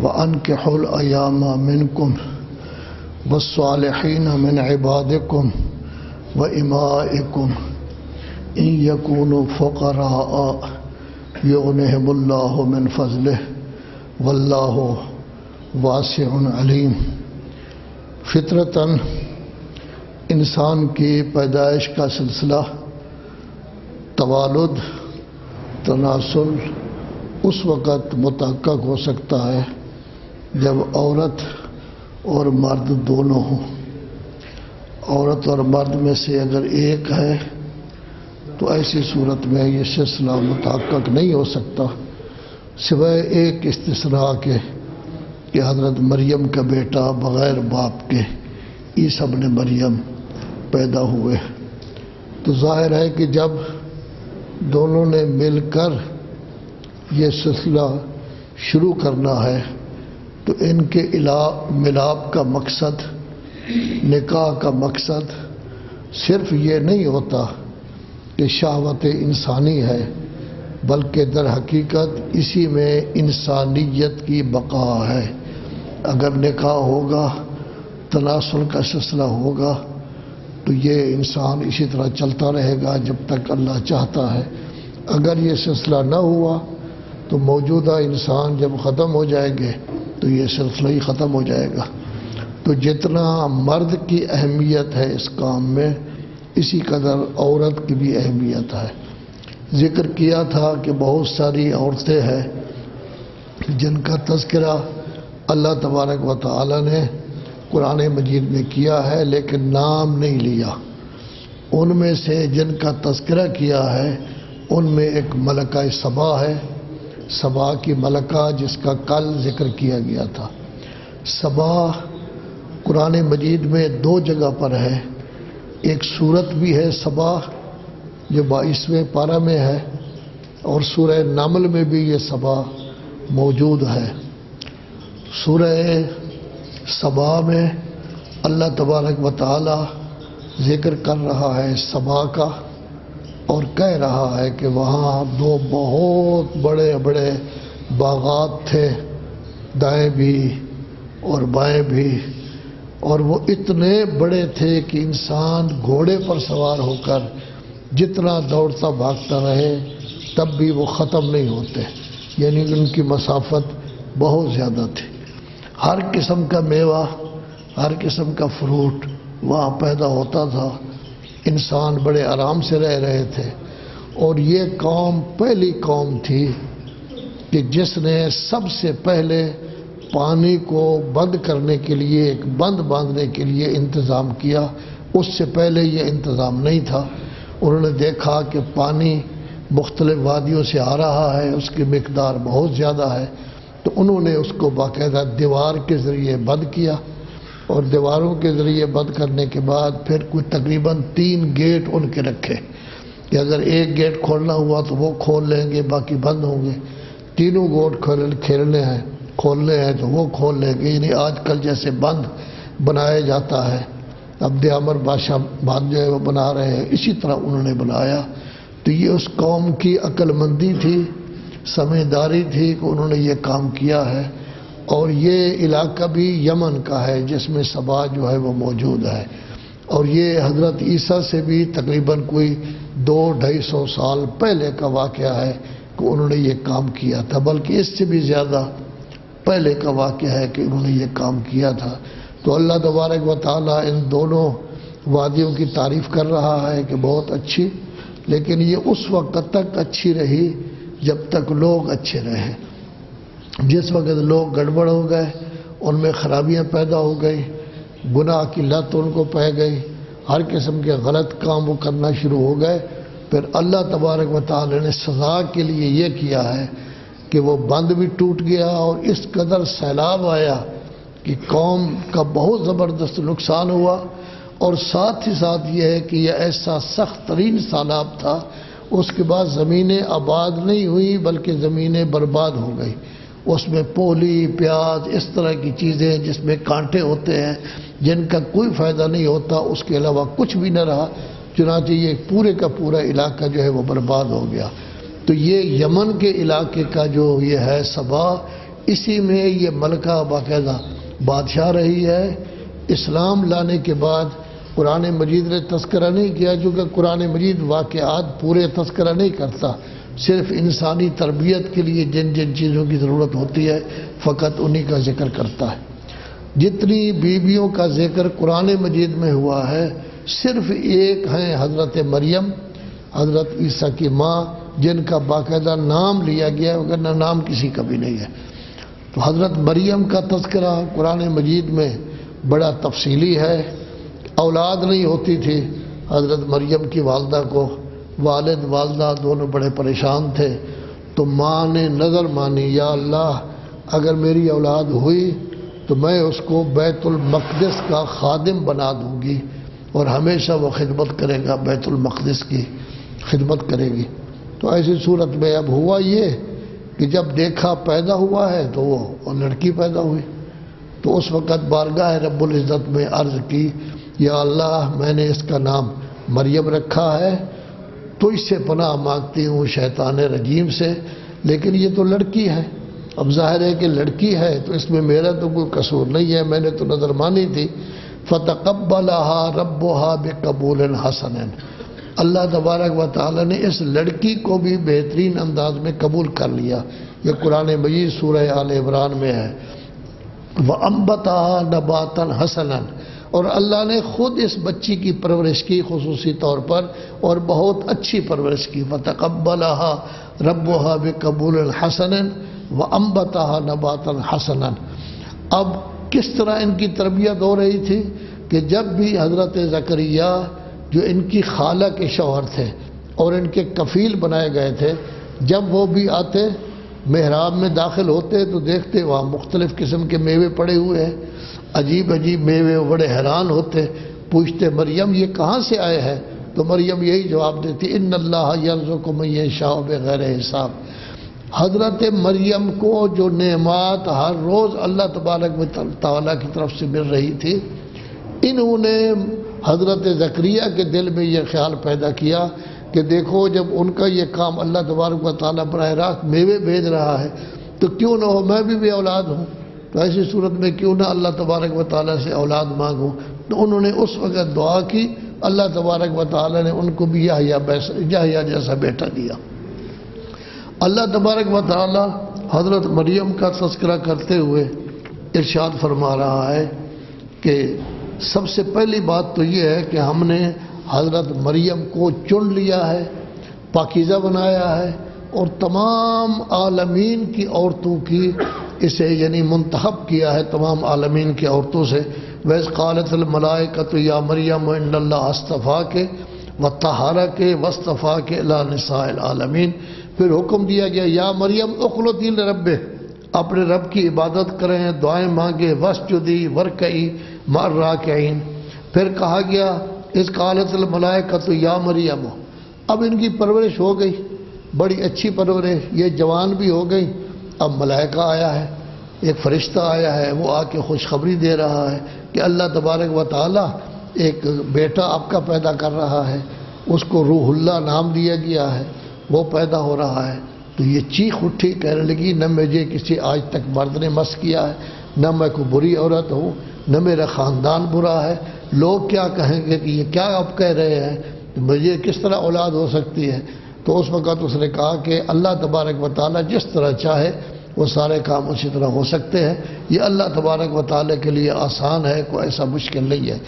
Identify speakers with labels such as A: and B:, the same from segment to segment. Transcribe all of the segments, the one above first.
A: وَأَنكِحُوا الْأَيَامَ مِنكُمْ وَالصَّالِحِينَ مِنْ عِبَادِكُمْ وَإِمَائِكُمْ إِنْ يَكُونُوا فُقَرَاءَ يُغْنِهِمُ اللَّهُ مِنْ فَضْلِهِ وَاللَّهُ وَاسِعٌ عَلِيمٌ۔ فطرتاً انسان کی پیدائش کا سلسلہ توالد تناسل اس وقت متحقق ہو سکتا ہے جب عورت اور مرد دونوں ہوں۔ عورت اور مرد میں سے اگر ایک ہے تو ایسی صورت میں یہ سلسلہ متحقق نہیں ہو سکتا سوائے ایک استثناء کے کہ حضرت مریم کا بیٹا بغیر باپ کے عیسیٰ ابن مریم پیدا ہوئے، تو ظاہر ہے کہ جب دونوں نے مل کر یہ سلسلہ شروع کرنا ہے تو ان کے ملاپ کا مقصد، نکاح کا مقصد صرف یہ نہیں ہوتا کہ شہوت انسانی ہے، بلکہ در حقیقت اسی میں انسانیت کی بقا ہے۔ اگر نکاح ہوگا، تناسل کا سلسلہ ہوگا تو یہ انسان اسی طرح چلتا رہے گا جب تک اللہ چاہتا ہے۔ اگر یہ سلسلہ نہ ہوا تو موجودہ انسان جب ختم ہو جائیں گے تو یہ سلسلہ ہی ختم ہو جائے گا۔ تو جتنا مرد کی اہمیت ہے اس کام میں، اسی قدر عورت کی بھی اہمیت ہے۔ ذکر کیا تھا کہ بہت ساری عورتیں ہیں جن کا تذکرہ اللہ تبارک و تعالی نے قرآن مجید میں کیا ہے لیکن نام نہیں لیا۔ ان میں سے جن کا تذکرہ کیا ہے ان میں ایک ملکہ سبا ہے، سبا کی ملکہ جس کا کل ذکر کیا گیا تھا۔ سبا قرآن مجید میں دو جگہ پر ہے، ایک سورت بھی ہے سبا جو 22ویں پارہ میں ہے، اور سورہ نمل میں بھی یہ سبا موجود ہے۔ سورہ سبا میں اللہ تبارک و تعالی ذکر کر رہا ہے سبا کا اور کہہ رہا ہے کہ وہاں دو بہت بڑے بڑے باغات تھے، دائیں بھی اور بائیں بھی، اور وہ اتنے بڑے تھے کہ انسان گھوڑے پر سوار ہو کر جتنا دوڑتا بھاگتا رہے تب بھی وہ ختم نہیں ہوتے، یعنی ان کی مسافت بہت زیادہ تھی۔ ہر قسم کا میوہ، ہر قسم کا فروٹ وہاں پیدا ہوتا تھا، انسان بڑے آرام سے رہ رہے تھے۔ اور یہ قوم پہلی قوم تھی کہ جس نے سب سے پہلے پانی کو بند کرنے کے لیے، ایک بند باندھنے کے لیے انتظام کیا۔ اس سے پہلے یہ انتظام نہیں تھا۔ انہوں نے دیکھا کہ پانی مختلف وادیوں سے آ رہا ہے، اس کی مقدار بہت زیادہ ہے، تو انہوں نے اس کو باقاعدہ دیوار کے ذریعے بند کیا، اور دیواروں کے ذریعے بند کرنے کے بعد پھر کوئی تقریباً 3 گیٹ ان کے رکھے کہ اگر ایک گیٹ کھولنا ہوا تو وہ کھول لیں گے، باقی بند ہوں گے۔ تینوں گیٹ کھولنے ہیں تو وہ کھول لیں گے، یعنی آج کل جیسے بند بنایا جاتا ہے، اب دیامر بادشاہ بند جو ہے وہ بنا رہے ہیں، اسی طرح انہوں نے بنایا۔ تو یہ اس قوم کی عقل مندی تھی، سمجھداری تھی کہ انہوں نے یہ کام کیا ہے۔ اور یہ علاقہ بھی یمن کا ہے جس میں سبا جو ہے وہ موجود ہے، اور یہ حضرت عیسیٰ سے بھی تقریباً کوئی 200-250 سال پہلے کا واقعہ ہے کہ انہوں نے یہ کام کیا تھا، بلکہ اس سے بھی زیادہ پہلے کا واقعہ ہے کہ انہوں نے یہ کام کیا تھا۔ تو اللہ تبارک و تعالیٰ ان دونوں وادیوں کی تعریف کر رہا ہے کہ بہت اچھی، لیکن یہ اس وقت تک اچھی رہی جب تک لوگ اچھے رہے۔ جس وقت لوگ گڑبڑ ہو گئے، ان میں خرابیاں پیدا ہو گئی، گناہ کی لت ان کو پہ گئی، ہر قسم کے غلط کام وہ کرنا شروع ہو گئے، پھر اللہ تبارک و تعالی نے سزا کے لیے یہ کیا ہے کہ وہ بند بھی ٹوٹ گیا، اور اس قدر سیلاب آیا کہ قوم کا بہت زبردست نقصان ہوا۔ اور ساتھ ہی ساتھ یہ ہے کہ یہ ایسا سخت ترین سیلاب تھا، اس کے بعد زمینیں آباد نہیں ہوئی بلکہ زمینیں برباد ہو گئی۔ اس میں پولی، پیاز، اس طرح کی چیزیں جس میں کانٹے ہوتے ہیں جن کا کوئی فائدہ نہیں ہوتا، اس کے علاوہ کچھ بھی نہ رہا، چنانچہ یہ پورے کا پورا علاقہ جو ہے وہ برباد ہو گیا۔ تو یہ یمن کے علاقے کا جو یہ ہے سبا، اسی میں یہ ملکہ باقاعدہ بادشاہ رہی ہے۔ اسلام لانے کے بعد قرآن مجید نے تذکرہ نہیں کیا، چونکہ قرآن مجید واقعات پورے تذکرہ نہیں کرتا، صرف انسانی تربیت کے لیے جن جن چیزوں کی ضرورت ہوتی ہے فقط انہی کا ذکر کرتا ہے۔ جتنی بیویوں کا ذکر قرآن مجید میں ہوا ہے صرف ایک ہیں حضرت مریم، حضرت عیسیٰ کی ماں، جن کا باقاعدہ نام لیا گیا ہے، ورنہ نام کسی کا بھی نہیں ہے۔ تو حضرت مریم کا تذکرہ قرآن مجید میں بڑا تفصیلی ہے۔ اولاد نہیں ہوتی تھی حضرت مریم کی والدہ کو، والد والدہ دونوں بڑے پریشان تھے، تو ماں نے نظر مانی، یا اللہ اگر میری اولاد ہوئی تو میں اس کو بیت المقدس کا خادم بنا دوں گی اور ہمیشہ وہ خدمت کرے گا، بیت المقدس کی خدمت کرے گی۔ تو ایسی صورت میں اب ہوا یہ کہ جب دیکھا پیدا ہوا ہے تو وہ لڑکی پیدا ہوئی، تو اس وقت بارگاہ رب العزت میں عرض کی، یا اللہ میں نے اس کا نام مریم رکھا ہے، تو اس سے پناہ مانگتی ہوں شیطان رجیم سے، لیکن یہ تو لڑکی ہے۔ اب ظاہر ہے کہ لڑکی ہے تو اس میں میرا تو کوئی قصور نہیں ہے، میں نے تو نظر مانی تھی۔ فَتَقَبَّلَهَا رَبُّهَا بِقَبُولٍ حَسَنٍ، اللہ تبارک و تعالی نے اس لڑکی کو بھی بہترین انداز میں قبول کر لیا۔ یہ قرآن مجید سورہ آل عمران میں ہے۔ وَأَنبَتَهَا نَبَاتًا حَسَنًا، اور اللہ نے خود اس بچی کی پرورش کی خصوصی طور پر، اور بہت اچھی پرورش کی۔ فَتَقَبَّلَهَا رَبُّهَا بِقَبُولٍ حَسَنٍ وَأَنبَتَهَا نَبَاتًا حَسَنًا۔ اب کس طرح ان کی تربیت ہو رہی تھی کہ جب بھی حضرت زکریا جو ان کی خالہ کے شوہر تھے اور ان کے کفیل بنائے گئے تھے، جب وہ بھی آتے محراب میں داخل ہوتے تو دیکھتے وہاں مختلف قسم کے میوے پڑے ہوئے ہیں، عجیب عجیب میوے، بڑے حیران ہوتے، پوچھتے مریم یہ کہاں سے آئے ہیں؟ تو مریم یہی جواب دیتی، ان اللہ یرزق من یشاء بغیر حساب۔ حضرت مریم کو جو نعمات ہر روز اللہ تبارک و تعالیٰ کی طرف سے مل رہی تھی، انہوں نے حضرت زکریا کے دل میں یہ خیال پیدا کیا کہ دیکھو جب ان کا یہ کام اللہ تبارک و تعالیٰ براہ راست میوے بھیج رہا ہے تو کیوں نہ ہو میں بھی اولاد ہوں، تو ایسی صورت میں کیوں نہ اللہ تبارک و تعالیٰ سے اولاد مانگوں۔ تو انہوں نے اس وقت دعا کی، اللہ تبارک و تعالیٰ نے ان کو بھی یحییٰ جیسا بیٹا دیا۔ اللہ تبارک و تعالیٰ حضرت مریم کا تذکرہ کرتے ہوئے ارشاد فرما رہا ہے کہ سب سے پہلی بات تو یہ ہے کہ ہم نے حضرت مریم کو چن لیا ہے، پاکیزہ بنایا ہے، اور تمام عالمین کی عورتوں کی اسے یعنی منتخب کیا ہے، تمام عالمین کی عورتوں سے۔ وَإِذْ قَالَتِ الْمَلَائِكَةُ يَا مَرْيَمُ إِنَّ اللَّهَ اصْطَفَاكِ وَطَهَّرَكِ وَاصْطَفَاكِ إِلَىٰ نِسَاءِ الْعَالَمِينَ۔ پھر حکم دیا گیا یا مریم اقنتی لربک، اپنے رب کی عبادت کریں، دعائیں مانگے، واسجدی ورکعی مع الراکعین۔ پھر کہا گیا اذ قالت الملائکۃ یا مریم، اب ان کی پرورش ہو گئی، بڑی اچھی پرورش، یہ جوان بھی ہو گئی۔ اب ملائکہ آیا ہے، ایک فرشتہ آیا ہے، وہ آ کے خوشخبری دے رہا ہے کہ اللہ تبارک و تعالی ایک بیٹا آپ کا پیدا کر رہا ہے، اس کو روح اللہ نام دیا گیا ہے، وہ پیدا ہو رہا ہے۔ تو یہ چیخ اٹھی، کہنے لگی نہ مجھے کسی آج تک مرد نے مس کیا ہے، نہ میں کوئی بری عورت ہوں، نہ میرا خاندان برا ہے، لوگ کیا کہیں گے کہ یہ کیا آپ کہہ رہے ہیں، مجھے کس طرح اولاد ہو سکتی ہے؟ تو اس وقت اس نے کہا کہ اللہ تبارک و تعالیٰ جس طرح چاہے وہ سارے کام اسی طرح ہو سکتے ہیں، یہ اللہ تبارک و تعالیٰ کے لیے آسان ہے، کوئی ایسا مشکل نہیں ہے۔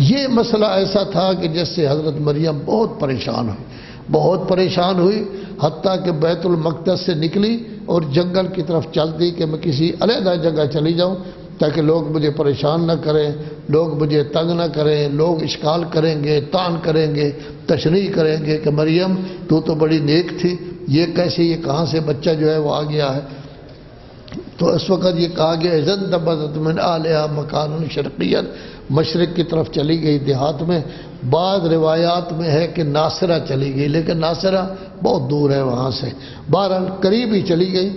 A: یہ مسئلہ ایسا تھا کہ جس سے حضرت مریم بہت پریشان ہوئی، بہت پریشان ہوئی، حتیٰ کہ بیت المقدس سے نکلی اور جنگل کی طرف چلتی کہ میں کسی علیحدہ جگہ چلی جاؤں تاکہ لوگ مجھے پریشان نہ کریں، لوگ مجھے تنگ نہ کریں، لوگ اشکال کریں گے، طعن کریں گے، تشریح کریں گے کہ مریم تو بڑی نیک تھی، یہ کیسے، یہ کہاں سے بچہ جو ہے وہ آ گیا ہے۔ تو اس وقت یہ کہا گیا اذن تبذت من اہلہا مکان شرقیت، مشرق کی طرف چلی گئی دیہات میں۔ بعض روایات میں ہے کہ ناصرہ چلی گئی، لیکن ناصرہ بہت دور ہے وہاں سے، بہرحال قریب ہی چلی گئی۔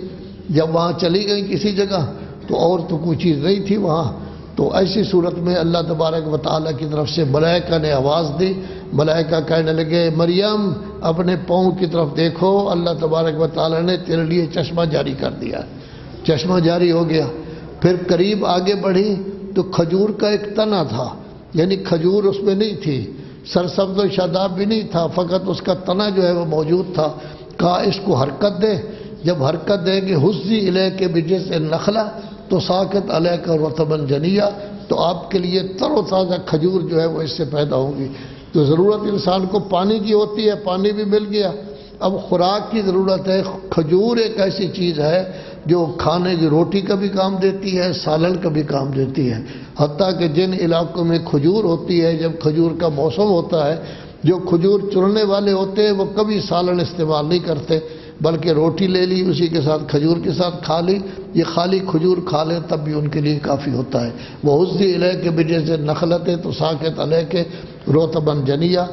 A: جب وہاں چلی گئی کسی جگہ تو اور تو کوئی چیز نہیں تھی وہاں، تو ایسی صورت میں اللہ تبارک و تعالیٰ کی طرف سے ملائکہ نے آواز دی، ملائکہ کہنے لگے مریم اپنے پاؤں کی طرف دیکھو، اللہ تبارک و تعالیٰ نے تیرے لیے چشمہ جاری کر دیا ہے۔ چشمہ جاری ہو گیا۔ پھر قریب آگے بڑھی تو کھجور کا ایک تنا تھا، یعنی کھجور اس میں نہیں تھی، سرسبز و شاداب بھی نہیں تھا، فقط اس کا تنا جو ہے وہ موجود تھا۔ کہا اس کو حرکت دے، جب حرکت دے گی حزی الیک بجذع النخلہ تو ساقط علیک رطبا جنیہ، تو آپ کے لیے تر و تازہ کھجور جو ہے وہ اس سے پیدا ہوگی۔ تو ضرورت انسان کو پانی کی ہوتی ہے، پانی بھی مل گیا، اب خوراک کی ضرورت ہے۔ کھجور ایک ایسی چیز ہے جو کھانے کی روٹی کا بھی کام دیتی ہے، سالن کا بھی کام دیتی ہے۔ حتیٰ کہ جن علاقوں میں کھجور ہوتی ہے، جب کھجور کا موسم ہوتا ہے، جو کھجور چننے والے ہوتے ہیں وہ کبھی سالن استعمال نہیں کرتے، بلکہ روٹی لے لی اسی کے ساتھ کھجور کے ساتھ کھا لی، یہ خالی کھجور کھا لیں تب بھی ان کے لیے کافی ہوتا ہے۔ وَحُزِّ إِلَيْكَ بِجِذْعِ النَّخْلَةِ تُسَاقِطْ عَلَيْكَ رُطَبًا جَنِيًّا۔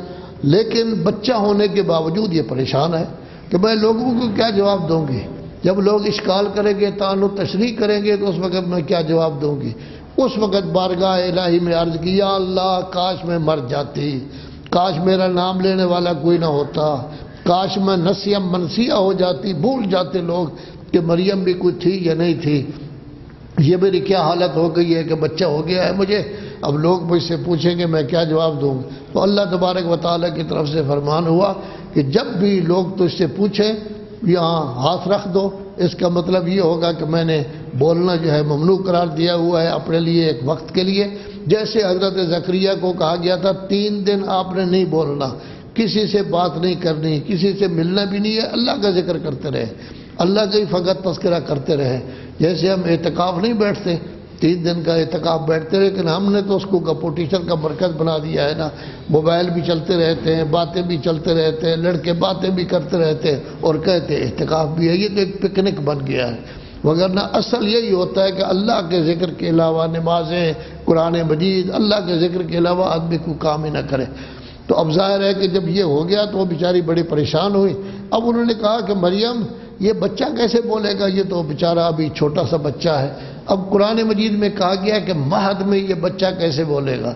A: لیکن بچہ ہونے کے باوجود یہ پریشان ہے کہ میں لوگوں کو کیا جواب دوں گی، جب لوگ اشکال کریں گے، طعن و تشریح کریں گے، تو اس وقت میں کیا جواب دوں گی۔ اس وقت بارگاہ الہی میں عرض کی، یا اللہ کاش میں مر جاتی، کاش میرا نام لینے والا کوئی نہ ہوتا، کاش میں نسیم منسیہ ہو جاتی، بھول جاتے لوگ کہ مریم بھی کوئی تھی یا نہیں تھی۔ یہ میری کیا حالت ہو گئی ہے کہ بچہ ہو گیا ہے مجھے، اب لوگ مجھ سے پوچھیں گے میں کیا جواب دوں۔ تو اللہ تبارک و تعالیٰ کی طرف سے فرمان ہوا کہ جب بھی لوگ تجھ سے پوچھیں یہاں ہاتھ رکھ دو، اس کا مطلب یہ ہوگا کہ میں نے بولنا جو ہے ممنوع قرار دیا ہوا ہے اپنے لیے ایک وقت کے لیے۔ جیسے حضرت زکریا کو کہا گیا تھا 3 دن آپ نے نہیں بولنا، کسی سے بات نہیں کرنی، کسی سے ملنا بھی نہیں ہے، اللہ کا ذکر کرتے رہے، اللہ کا ہی فقط تذکرہ کرتے رہے۔ جیسے ہم اعتکاف نہیں بیٹھتے، 3 دن کا اعتکاف بیٹھتے رہے، لیکن ہم نے تو اس کو کمپٹیشن کا مرکز بنا دیا ہے نا، موبائل بھی چلتے رہتے ہیں، باتیں بھی چلتے رہتے ہیں، لڑکے باتیں بھی کرتے رہتے ہیں اور کہتے ہیں اعتکاف بھی ہے، یہ تو ایک پکنک بن گیا ہے۔ وگرنہ اصل یہی ہوتا ہے کہ اللہ کے ذکر کے علاوہ نمازیں، قرآن مجید، اللہ کے ذکر کے علاوہ آدمی کو کام ہی نہ کرے۔ تو اب ظاہر ہے کہ جب یہ ہو گیا تو وہ بیچاری بڑی پریشان ہوئی۔ اب انہوں نے کہا کہ مریم یہ بچہ کیسے بولے گا، یہ تو بیچارہ ابھی چھوٹا سا بچہ ہے۔ اب قرآن مجید میں کہا گیا کہ مہد میں یہ بچہ کیسے بولے گا۔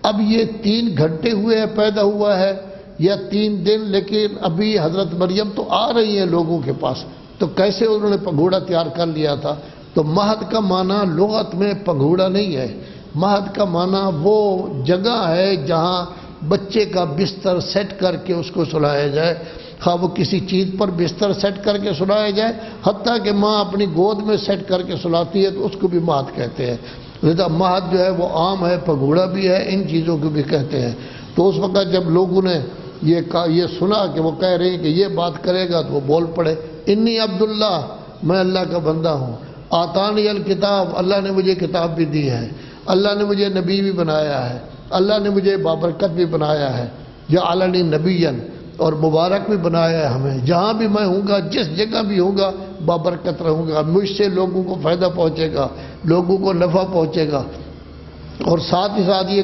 A: اب یہ 3 گھنٹے ہوئے ہیں پیدا ہوا ہے یا 3 دن، لیکن ابھی حضرت مریم تو آ رہی ہیں لوگوں کے پاس، تو کیسے انہوں نے پگھوڑا تیار کر لیا تھا۔ تو مہد کا معنی لغت میں پگھوڑا نہیں ہے، مہد کا معنی وہ جگہ ہے جہاں بچے کا بستر سیٹ کر کے اس کو سلایا جائے، خواہ وہ کسی چیز پر بستر سیٹ کر کے سلایا جائے، حتیٰ کہ ماں اپنی گود میں سیٹ کر کے سلاتی ہے تو اس کو بھی مہد کہتے ہیں۔ لہذا مہد جو ہے وہ عام ہے، پگھوڑا بھی ہے، ان چیزوں کو بھی کہتے ہیں۔ تو اس وقت جب لوگوں نے یہ سنا کہ وہ کہہ رہے ہیں کہ یہ بات کرے گا تو وہ بول پڑے، انی عبداللہ، میں اللہ کا بندہ ہوں، آتانی الکتاب، اللہ نے مجھے کتاب بھی دی ہے، اللہ نے مجھے نبی بھی بنایا ہے، اللہ نے مجھے بابرکت بھی بنایا ہے، جعلنی نبیا، اور مبارک بھی بنایا ہے ہمیں، جہاں بھی میں ہوں گا، جس جگہ بھی ہوں گا بابرکت رہوں گا، مجھ سے لوگوں کو فائدہ پہنچے گا، لوگوں کو نفع پہنچے گا۔ اور ساتھ ہی ساتھ یہ